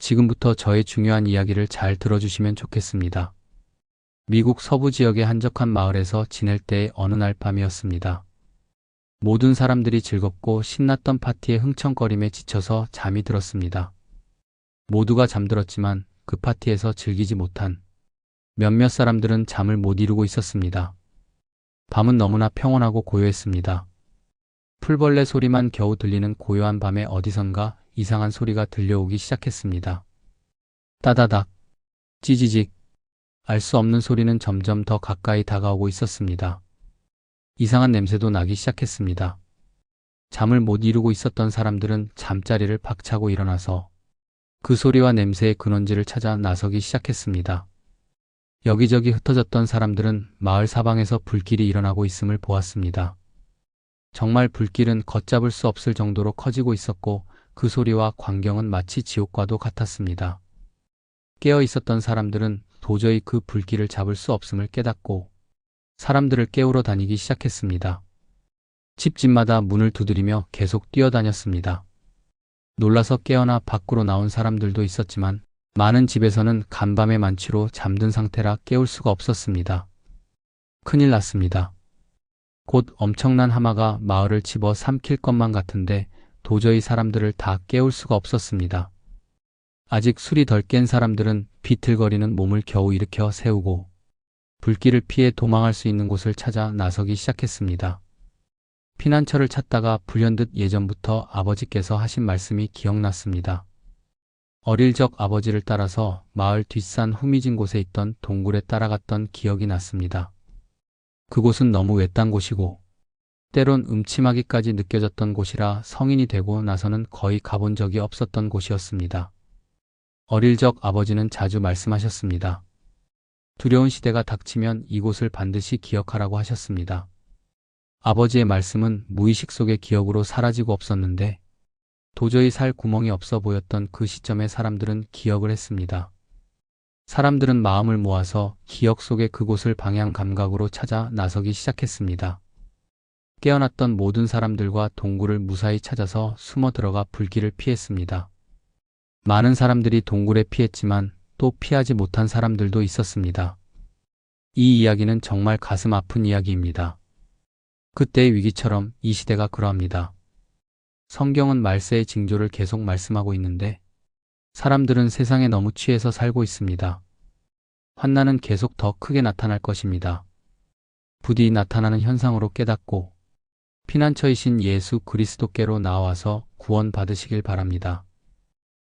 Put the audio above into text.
지금부터 저의 중요한 이야기를 잘 들어주시면 좋겠습니다. 미국 서부 지역의 한적한 마을에서 지낼 때의 어느 날 밤이었습니다. 모든 사람들이 즐겁고 신났던 파티의 흥청거림에 지쳐서 잠이 들었습니다. 모두가 잠들었지만 그 파티에서 즐기지 못한 몇몇 사람들은 잠을 못 이루고 있었습니다. 밤은 너무나 평온하고 고요했습니다. 풀벌레 소리만 겨우 들리는 고요한 밤에 어디선가 이상한 소리가 들려오기 시작했습니다. 따다닥, 찌지직, 알 수 없는 소리는 점점 더 가까이 다가오고 있었습니다. 이상한 냄새도 나기 시작했습니다. 잠을 못 이루고 있었던 사람들은 잠자리를 박차고 일어나서 그 소리와 냄새의 근원지를 찾아 나서기 시작했습니다. 여기저기 흩어졌던 사람들은 마을 사방에서 불길이 일어나고 있음을 보았습니다. 정말 불길은 걷잡을 수 없을 정도로 커지고 있었고 그 소리와 광경은 마치 지옥과도 같았습니다. 깨어 있었던 사람들은 도저히 그 불길을 잡을 수 없음을 깨닫고 사람들을 깨우러 다니기 시작했습니다. 집집마다 문을 두드리며 계속 뛰어다녔습니다. 놀라서 깨어나 밖으로 나온 사람들도 있었지만 많은 집에서는 간밤의 만취로 잠든 상태라 깨울 수가 없었습니다. 큰일 났습니다. 곧 엄청난 하마가 마을을 집어 삼킬 것만 같은데 도저히 사람들을 다 깨울 수가 없었습니다. 아직 술이 덜 깬 사람들은 비틀거리는 몸을 겨우 일으켜 세우고 불길을 피해 도망할 수 있는 곳을 찾아 나서기 시작했습니다. 피난처를 찾다가 불현듯 예전부터 아버지께서 하신 말씀이 기억났습니다. 어릴 적 아버지를 따라서 마을 뒷산 후미진 곳에 있던 동굴에 따라갔던 기억이 났습니다. 그곳은 너무 외딴 곳이고 때론 음침하기까지 느껴졌던 곳이라 성인이 되고 나서는 거의 가본 적이 없었던 곳이었습니다. 어릴 적 아버지는 자주 말씀하셨습니다. 두려운 시대가 닥치면 이곳을 반드시 기억하라고 하셨습니다. 아버지의 말씀은 무의식 속의 기억으로 사라지고 없었는데 도저히 살 구멍이 없어 보였던 그 시점에 사람들은 기억을 했습니다. 사람들은 마음을 모아서 기억 속의 그곳을 방향 감각으로 찾아 나서기 시작했습니다. 깨어났던 모든 사람들과 동굴을 무사히 찾아서 숨어 들어가 불길을 피했습니다. 많은 사람들이 동굴에 피했지만 또 피하지 못한 사람들도 있었습니다. 이 이야기는 정말 가슴 아픈 이야기입니다. 그때의 위기처럼 이 시대가 그러합니다. 성경은 말세의 징조를 계속 말씀하고 있는데 사람들은 세상에 너무 취해서 살고 있습니다. 환난은 계속 더 크게 나타날 것입니다. 부디 나타나는 현상으로 깨닫고 피난처이신 예수 그리스도께로 나와서 구원 받으시길 바랍니다.